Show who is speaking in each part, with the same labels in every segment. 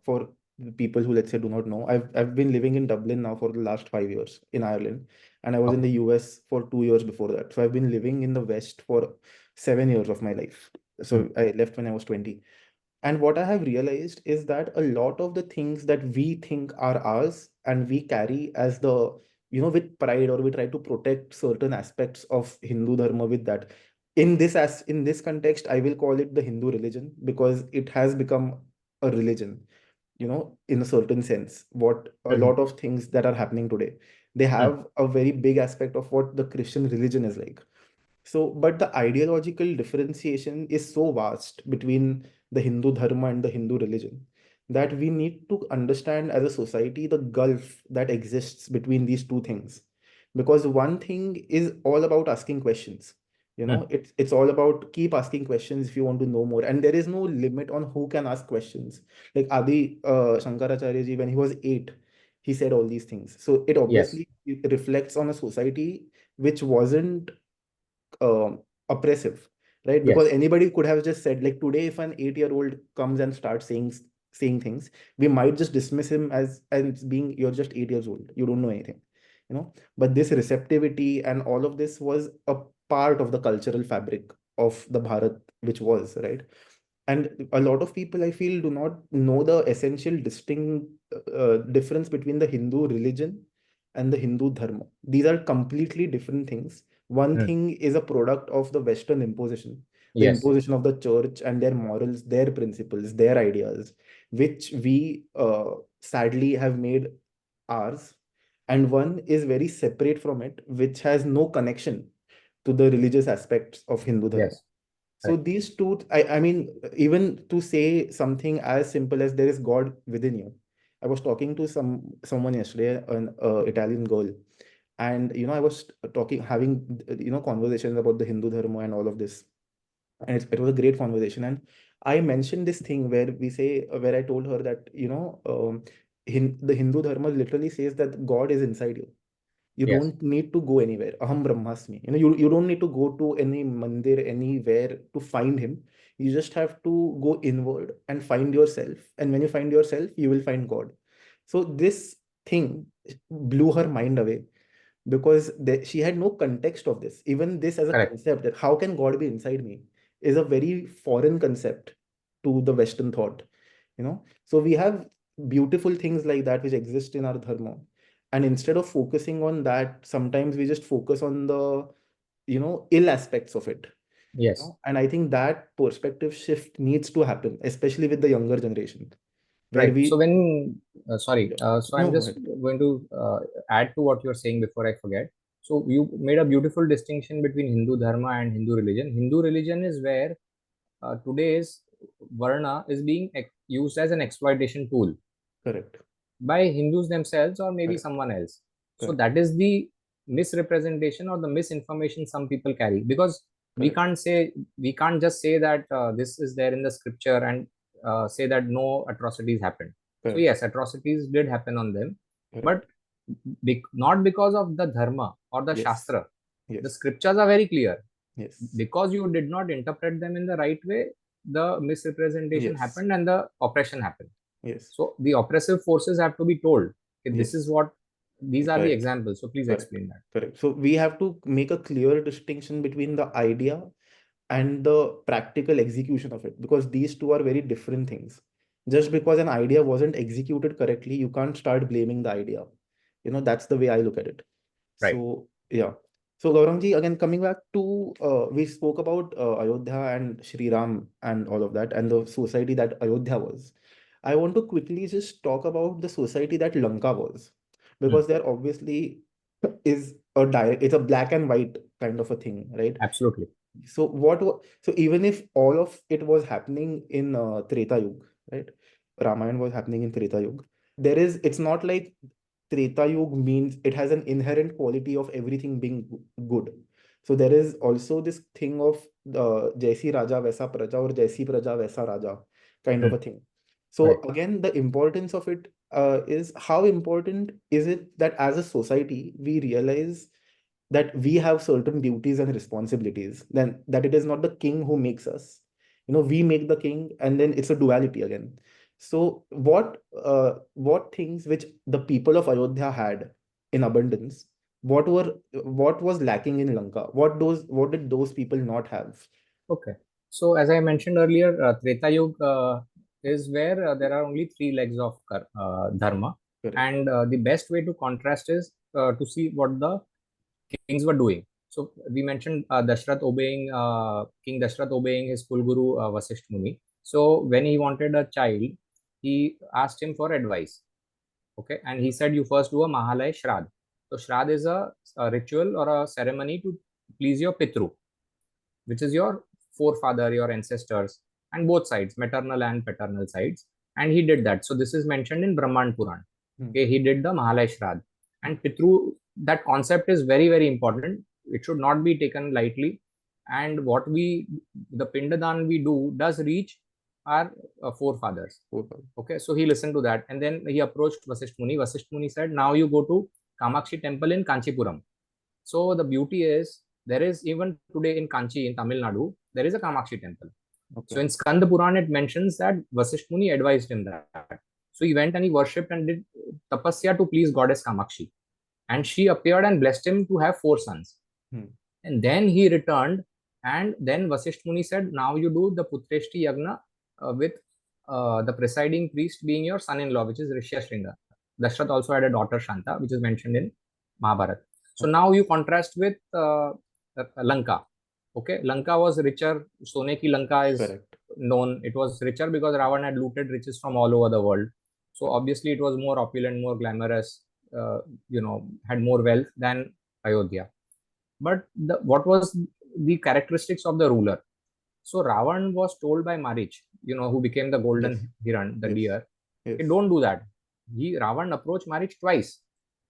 Speaker 1: for the people who, let's say, do not know, I've been living in Dublin now for the last 5 years in Ireland, and I was in
Speaker 2: Okay.
Speaker 1: the US for 2 years before that. So I've been living in the West for 7 years of my life.
Speaker 2: Hmm.
Speaker 1: So I left when I was 20. And what I have realized is that a lot of the things that we think are ours and we carry as the, with pride, or we try to protect certain aspects of Hindu Dharma with that. In this context, I will call it the Hindu religion because it has become a religion, in a certain sense. What a
Speaker 2: Mhm.
Speaker 1: lot of things that are happening today, they
Speaker 2: Hmm.
Speaker 1: have a very big aspect of what the Christian religion is like. So, but the ideological differentiation is so vast between the Hindu Dharma and the Hindu religion that we need to understand as a society the gulf that exists between these two things. Because one thing is all about asking questions.
Speaker 2: Hmm.
Speaker 1: It's all about keep asking questions if you want to know more. And there is no limit on who can ask questions. Like Adi Shankaracharya ji, when he was 8, he said all these things. So it
Speaker 2: Yes.
Speaker 1: obviously reflects on a society which wasn't oppressive, right? Because
Speaker 2: Yes.
Speaker 1: anybody could have just said, like today, if an 8-year-old comes and starts saying things, we might just dismiss him as being, you're just 8 years old, you don't know anything, But this receptivity and all of this was a part of the cultural fabric of the Bharat, which was right. And a lot of people, I feel, do not know the essential distinct difference between the Hindu religion and the Hindu Dharma. These are completely different things. One
Speaker 2: Hmm.
Speaker 1: thing is a product of the Western imposition, the
Speaker 2: Yes.
Speaker 1: imposition of the church and their morals, their principles, their ideas, which we sadly have made ours. And one is very separate from it, which has no connection to the religious aspects of Hindu Dharma.
Speaker 2: Yes.
Speaker 1: So
Speaker 2: Correct.
Speaker 1: these two, I mean, even to say something as simple as there is God within you. I was talking to someone yesterday, an Italian girl, and I was having conversations about the Hindu Dharma and all of this, and it was a great conversation. And I mentioned this thing where where I told her that the Hindu Dharma literally says that God is inside you. You
Speaker 2: Yes.
Speaker 1: don't need to go anywhere. Aham Brahmasmi. You don't need to go to any mandir, anywhere to find him. You just have to go inward and find yourself. And when you find yourself, you will find God. So this thing blew her mind away because she had no context of this. Even this as a
Speaker 2: Correct.
Speaker 1: concept, that how can God be inside me, is a very foreign concept to the Western thought. So we have beautiful things like that which exist in our dharma, and instead of focusing on that, sometimes we just focus on the ill aspects of it.
Speaker 2: Yes.
Speaker 1: And I think that perspective shift needs to happen, especially with the younger generation, where
Speaker 2: Right. So
Speaker 1: we
Speaker 2: when, sorry,
Speaker 1: yeah.
Speaker 2: so
Speaker 1: No,
Speaker 2: I'm
Speaker 1: go
Speaker 2: just
Speaker 1: ahead.
Speaker 2: going to add to what you're saying before I forget. So you made a beautiful distinction between Hindu Dharma and Hindu religion. Hindu religion is where today's Varna is being used as an exploitation tool
Speaker 1: Correct.
Speaker 2: by Hindus themselves or maybe
Speaker 1: Correct.
Speaker 2: someone else. So
Speaker 1: Correct.
Speaker 2: that is the misrepresentation or the misinformation some people carry, because
Speaker 1: Correct.
Speaker 2: we can't just say that this is there in the scripture and say that no atrocities happened. So
Speaker 1: Correct.
Speaker 2: yes, atrocities did happen on them, but
Speaker 1: Correct.
Speaker 2: not because of the dharma or the
Speaker 1: Yes.
Speaker 2: shastra. The
Speaker 1: Yes.
Speaker 2: scriptures are very clear.
Speaker 1: Yes.
Speaker 2: Because you did not interpret them in the right way, the misrepresentation
Speaker 1: Yes.
Speaker 2: happened and the oppression happened.
Speaker 1: Yes.
Speaker 2: So the oppressive forces have to be told, okay, this is
Speaker 1: Yes.
Speaker 2: what, these are the
Speaker 1: Correct.
Speaker 2: examples. So please
Speaker 1: Correct.
Speaker 2: explain that.
Speaker 1: Correct. So we have to make a clear distinction between the idea and the practical execution of it, because these two are very different things. Just because an idea wasn't executed correctly, you can't start blaming the idea. That's the way I look at it.
Speaker 2: Right.
Speaker 1: So yeah. So Gaurangji, again coming back to we spoke about Ayodhya and Sri Ram and all of that and the society that Ayodhya was. I want to quickly just talk about the society that Lanka was,
Speaker 2: Hmm.
Speaker 1: because there obviously is a direct, it's a black and white kind of a thing, right?
Speaker 2: Absolutely.
Speaker 1: So even if all of it was happening in Treta Yuga, right? Ramayana was happening in Treta Yuga. It's not like Treta Yuga means it has an inherent quality of everything being good. So there is also this thing of Jaisi Raja Vaisa Praja or Jaisi Praja Vaisa Raja kind of
Speaker 2: Hmm.
Speaker 1: a thing.
Speaker 2: Right.
Speaker 1: So again, the importance of it is how important is it that as a society we realize that we have certain duties and responsibilities, then that it is not the king who makes us. We make the king, and then it's a duality again. So what things which the people of Ayodhya had in abundance, what was lacking in Lanka? What did those people not have?
Speaker 2: Okay. So as I mentioned earlier, Treta Yuga is where there are only three legs of dharma,
Speaker 1: Correct.
Speaker 2: and the best way to contrast is to see what the kings were doing. So we mentioned King Dashrath obeying his Kulguru Vasisht Muni. So when he wanted a child, he asked him for advice. Okay, and he said you first do a Mahalaya Shrad. So Shrad is a ritual or a ceremony to please your Pitru, which is your forefather, your ancestors, and both sides, maternal and paternal sides. And he did that. So this is mentioned in Brahman Puran.
Speaker 1: Hmm.
Speaker 2: Okay, he did the Mahalaya Shrad. And Pitru, that concept is very, very important. It should not be taken lightly. And the Pindadan we do does reach our forefathers.
Speaker 1: Okay.
Speaker 2: Okay, so he listened to that. And then he approached Vasisht Muni. Vasisht Muni said, now you go to Kamakshi temple in Kanchipuram. So the beauty is there is even today in Kanchi in Tamil Nadu, there is a Kamakshi temple. So
Speaker 1: Okay.
Speaker 2: in Skanda Puran, it mentions that Vasisht Muni advised him that. So he went and he worshipped and did tapasya to please goddess Kamakshi. And she appeared and blessed him to have 4 sons.
Speaker 1: Hmm.
Speaker 2: And then he returned, and then Vasisht Muni said, now you do the Putreshti Yagna with the presiding priest being your son-in-law, which is Rishya Shringa. Dashrath also had a daughter Shanta, which is mentioned in Mahabharata. So
Speaker 1: Okay.
Speaker 2: now you contrast with Lanka. Okay, Lanka was richer. Sone ki Lanka is
Speaker 1: Correct.
Speaker 2: known. It was richer because Ravan had looted riches from all over the world. So obviously it was more opulent, more glamorous, had more wealth than Ayodhya. But what was the characteristics of the ruler? So Ravan was told by Marich, who became the
Speaker 1: Yes.
Speaker 2: golden Hiran, the
Speaker 1: Yes.
Speaker 2: deer,
Speaker 1: Yes.
Speaker 2: hey, don't do that. Ravan approached Marich twice.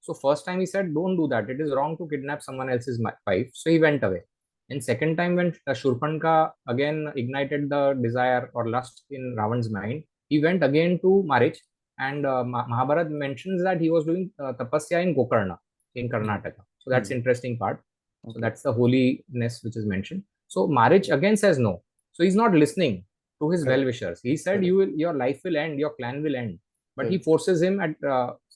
Speaker 2: So first time he said, don't do that. It is wrong to kidnap someone else's wife. So he went away. And second time when Shurpanka again ignited the desire or lust in Ravan's mind, he went again to Marich. And Mahabharata mentions that he was doing tapasya in Gokarna, in
Speaker 1: Hmm.
Speaker 2: Karnataka. So that's
Speaker 1: Hmm.
Speaker 2: interesting part. So
Speaker 1: Okay.
Speaker 2: that's the holiness which is mentioned. So Marich again says no. So he's not listening to his
Speaker 1: Correct.
Speaker 2: well-wishers. He said,
Speaker 1: Correct.
Speaker 2: your life will end, your clan will end. But he
Speaker 1: Correct.
Speaker 2: forces him at,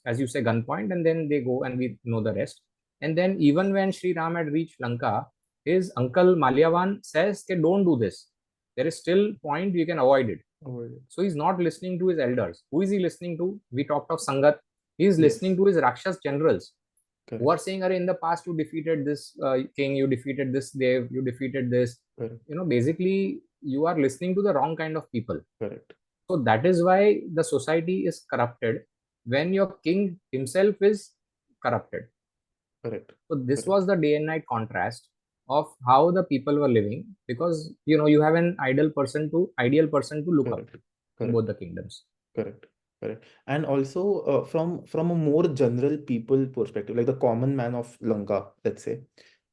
Speaker 2: as you say, gunpoint, and then they go, and we know the rest. And then even when Sri Ram had reached Lanka, his uncle Malyavan says, okay, don't do this. There is still point you can avoid it.
Speaker 1: Avoid it.
Speaker 2: So he's not listening to his elders. Who is he listening to? We talked of Sangat. He is
Speaker 1: Yes.
Speaker 2: listening to his Rakshas generals who
Speaker 1: Correct.
Speaker 2: are saying, in the past you defeated this king, you defeated this dev, you defeated this.
Speaker 1: Correct.
Speaker 2: Basically you are listening to the wrong kind of people.
Speaker 1: Correct.
Speaker 2: So that is why the society is corrupted when your king himself is corrupted.
Speaker 1: Correct.
Speaker 2: So this
Speaker 1: Correct.
Speaker 2: was the day and night contrast of how the people were living, because you have an ideal person to look up
Speaker 1: Correct.
Speaker 2: in both
Speaker 1: Correct.
Speaker 2: the kingdoms.
Speaker 1: Correct. Correct. And also from a more general people perspective, like the common man of Lanka, let's say,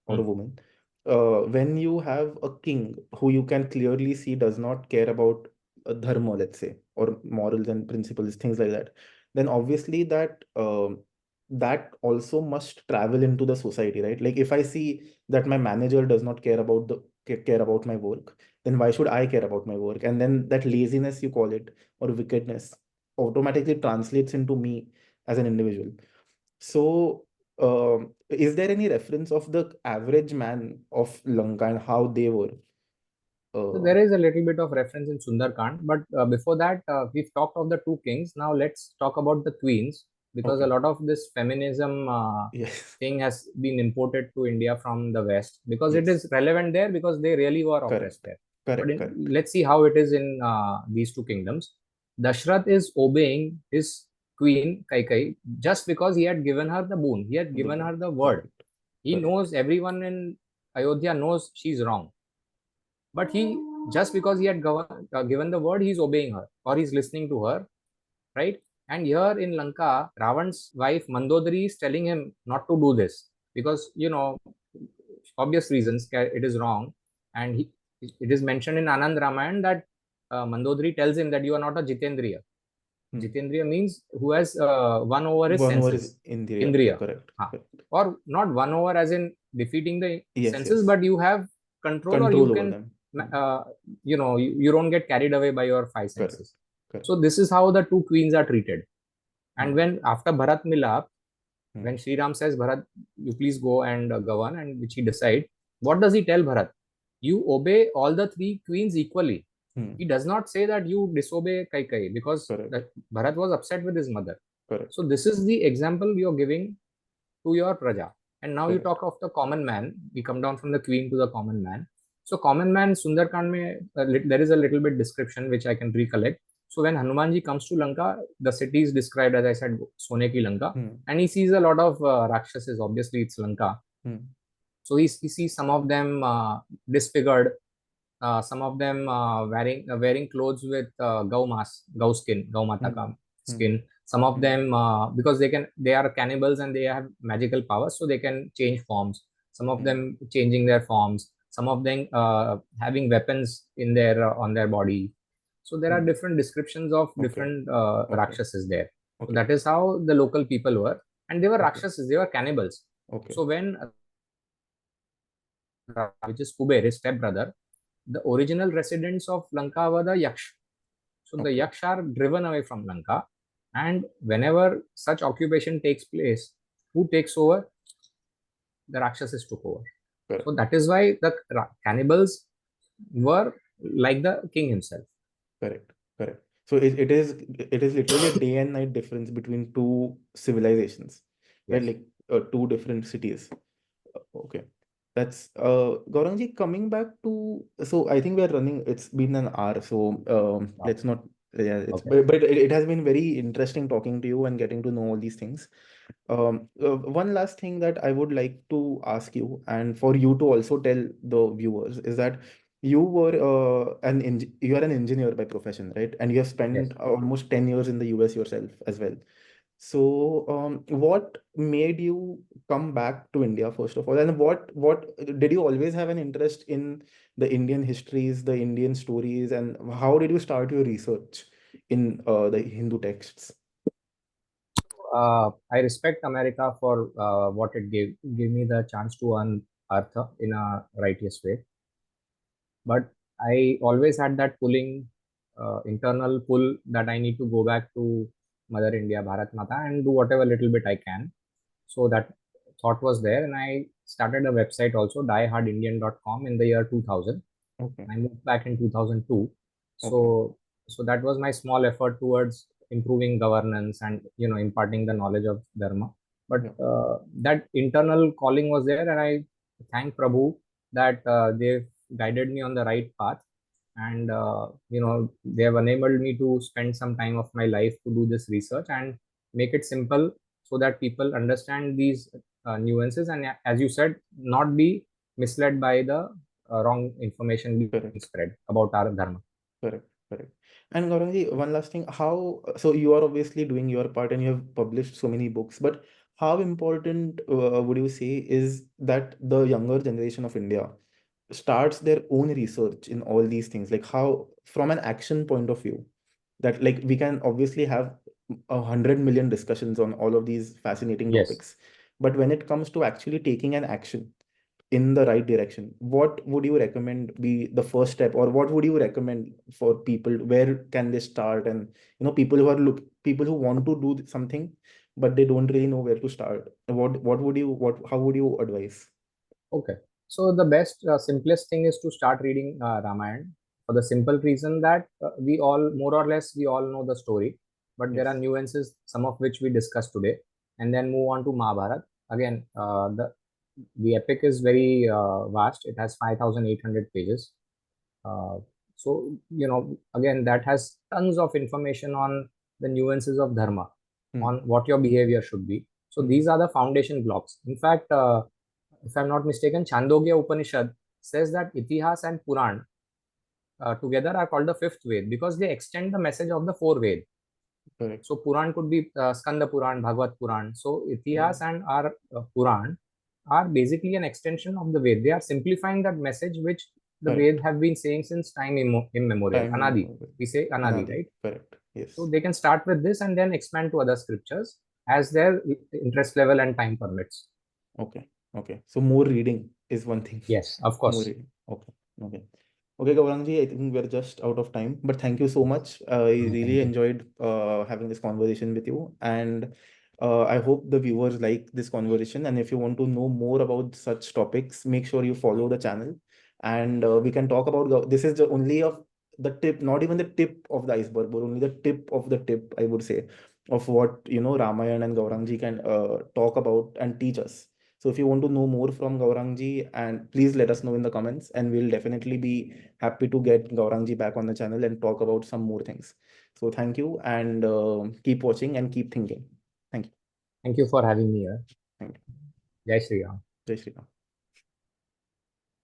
Speaker 1: or a
Speaker 2: Hmm.
Speaker 1: woman, when you have a king who you can clearly see does not care about dharma, let's say, or morals and principles, things like that, then obviously that also must travel into the society, right? Like if I see that my manager does not care about my work, then why should I care about my work? And then that laziness, you call it, or wickedness, automatically translates into me as an individual. So, is there any reference of the average man of Lanka and how they were?
Speaker 2: So
Speaker 1: Uh,
Speaker 2: there is a little bit of reference in Sundarkand, but before that, we've talked of the two kings. Now let's talk about the queens, because a
Speaker 1: okay.
Speaker 2: lot of this feminism
Speaker 1: Yes.
Speaker 2: thing has been imported to India from the West, because it
Speaker 1: Yes.
Speaker 2: is relevant there because they really were oppressed
Speaker 1: Correct.
Speaker 2: there. But
Speaker 1: Correct. Correct.
Speaker 2: let's see how it is in these two kingdoms. Dashrath is obeying his queen Kaikai just because he had given her the boon. He had given
Speaker 1: Boom.
Speaker 2: her the word.
Speaker 1: Correct.
Speaker 2: He
Speaker 1: Correct.
Speaker 2: knows everyone in Ayodhya knows she's wrong, but he, just because he had given the word, he's obeying her or he's listening to her, right? And here in Lanka, Ravan's wife Mandodari is telling him not to do this because obvious reasons it is wrong. And it is mentioned in Anand Ramayan that Mandodari tells him that you are not a Jitendriya.
Speaker 1: Hmm.
Speaker 2: Jitendriya means who has won over his
Speaker 1: One over
Speaker 2: senses,
Speaker 1: is Indriya.
Speaker 2: Indriya.
Speaker 1: Correct.
Speaker 2: Ha.
Speaker 1: Correct.
Speaker 2: Or not won over as in defeating the
Speaker 1: Yes.
Speaker 2: senses,
Speaker 1: Yes.
Speaker 2: but you have control, or you
Speaker 1: Control over
Speaker 2: can
Speaker 1: them. Hmm.
Speaker 2: you don't get carried away by your five
Speaker 1: Correct.
Speaker 2: senses.
Speaker 1: Correct.
Speaker 2: So this is how the two queens are treated. And
Speaker 1: Hmm.
Speaker 2: when after Bharat Milap, when
Speaker 1: Hmm.
Speaker 2: Sri Ram says, Bharat, you please go and govern, and which he decide, what does he tell Bharat? You obey all the three queens equally.
Speaker 1: Hmm.
Speaker 2: He does not say that you disobey Kaikai, because
Speaker 1: Correct.
Speaker 2: that Bharat was upset with his mother. So
Speaker 1: Correct.
Speaker 2: this is the example you're giving to your praja. And now you
Speaker 1: Correct.
Speaker 2: talk of the common man. We come down from the queen to the common man. So common man, Sundarkand mein, there is a little bit description which I can recollect. So when Hanumanji comes to Lanka, the city is described, as I said, Sone ki Lanka,
Speaker 1: Hmm.
Speaker 2: and he sees a lot of Rakshasas. Obviously, it's Lanka.
Speaker 1: Hmm.
Speaker 2: So he sees some of them disfigured, some of them wearing clothes with gau skin, gau mata
Speaker 1: Hmm.
Speaker 2: ka
Speaker 1: Hmm.
Speaker 2: skin. Some of
Speaker 1: Hmm.
Speaker 2: them because they are cannibals and they have magical powers, so they can change forms. Some of
Speaker 1: Hmm.
Speaker 2: them changing their forms. Some of them having weapons in their on their body. So there are
Speaker 1: Hmm.
Speaker 2: different descriptions of
Speaker 1: Okay.
Speaker 2: different
Speaker 1: Okay.
Speaker 2: rakshasas there. So
Speaker 1: Okay.
Speaker 2: that is how the local people were, and they were
Speaker 1: Okay.
Speaker 2: rakshasas. They were cannibals.
Speaker 1: Okay.
Speaker 2: So when which is Kuber, his stepbrother, the original residents of Lanka were the Yaksh. So the
Speaker 1: Okay.
Speaker 2: Yaksh are driven away from Lanka, and whenever such occupation takes place, who takes over? The Rakshasas took over.
Speaker 1: Correct.
Speaker 2: So that is why the cannibals were like the king himself.
Speaker 1: Correct. Correct. So it is literally a day and night difference between two civilizations, right?
Speaker 2: Yes.
Speaker 1: Like two different cities. Okay. That's Gaurangji, coming back to, so I think we are running, it's been an hour, so
Speaker 2: Wow.
Speaker 1: let's not, yeah, it's
Speaker 2: Okay.
Speaker 1: but it has been very interesting talking to you and getting to know all these things. One last thing that I would like to ask you, and for you to also tell the viewers, is that you are an engineer by profession, right? And you have
Speaker 2: Yes.
Speaker 1: spent almost 10 years in the US yourself as well. So, what made you come back to India first of all, and what did you always have an interest in the Indian histories, the Indian stories, and how did you start your research in the Hindu texts?
Speaker 2: I respect America for what it gave me the chance to earn Artha in a righteous way. But I always had that pulling internal pull that I need to go back to Mother India, Bharat Mata, and do whatever little bit I can. So that thought was there, and I started a website also, diehardindian.com, in the year 2000.
Speaker 1: Okay,
Speaker 2: I moved back in 2002.
Speaker 1: okay,
Speaker 2: So that was my small effort towards improving governance and imparting the knowledge of dharma. But
Speaker 1: yeah,
Speaker 2: that internal calling was there, and I thank Prabhu that they've guided me on the right path, and they have enabled me to spend some time of my life to do this research and make it simple so that people understand these nuances, and as you said, not be misled by the wrong information being
Speaker 1: correct.
Speaker 2: spread about our dharma.
Speaker 1: Correct, correct. And Gaurangji, one last thing, how, so you are obviously doing your part and you have published so many books, but how important would you say is that the younger generation of India starts their own research in all these things? Like how, from an action point of view, that like we can obviously have 100 million discussions on all of these fascinating
Speaker 2: Yes.
Speaker 1: topics, but when it comes to actually taking an action in the right direction, what would you recommend be the first step, or what would you recommend for people? Where can they start? And people who want to do something, but they don't really know where to start. What how would you advise?
Speaker 2: Okay. So the best, simplest thing is to start reading Ramayana, for the simple reason that we all, more or less, we all know the story, but there are
Speaker 1: Yes.
Speaker 2: nuances, some of which we discussed today, and then move on to Mahabharata. Again, the epic is very vast. It has 5,800 pages. Uh, so again, that has tons of information on the nuances of dharma,
Speaker 1: Hmm.
Speaker 2: on what your behavior should be. So
Speaker 1: Hmm.
Speaker 2: these are the foundation blocks. In fact, if I'm not mistaken, Chandogya Upanishad says that Itihas and Puran together are called the fifth Ved because they extend the message of the four Ved.
Speaker 1: Correct.
Speaker 2: So Puran could be Skanda Puran, Bhagavad Puran. So
Speaker 1: Hmm.
Speaker 2: Itihas and our Puran are basically an extension of the Ved. They are simplifying that message which the Ved
Speaker 1: Correct.
Speaker 2: have been saying since time immemorial.
Speaker 1: Time
Speaker 2: Anadi.
Speaker 1: immemorial.
Speaker 2: We say Anadi,
Speaker 1: Anadi.
Speaker 2: right?
Speaker 1: Correct.
Speaker 2: So
Speaker 1: Yes.
Speaker 2: they can start with this and then expand to other scriptures as their interest level and time permits.
Speaker 1: Okay. Okay. So more reading is one thing.
Speaker 2: Yes, of
Speaker 1: More
Speaker 2: course.
Speaker 1: reading. Okay. Okay. Okay, Gaurangji, I think we're just out of time, but thank you so much. I really
Speaker 2: Thank you.
Speaker 1: enjoyed having this conversation with you, and I hope the viewers like this conversation. And if you want to know more about such topics, make sure you follow the channel, and we can talk about this is the only of the tip, not even the tip of the iceberg, but only the tip of the tip, I would say, of what Ramayana and Gaurangji can talk about and teach us. So if you want to know more from Gaurangji, and please let us know in the comments, and we'll definitely be happy to get Gaurangji back on the channel and talk about some more things. So thank you, and keep watching and keep thinking. Thank you.
Speaker 2: Thank you for having me here.
Speaker 1: Thank you.
Speaker 2: Jai Shri Ram.
Speaker 1: Jai Shri Ram.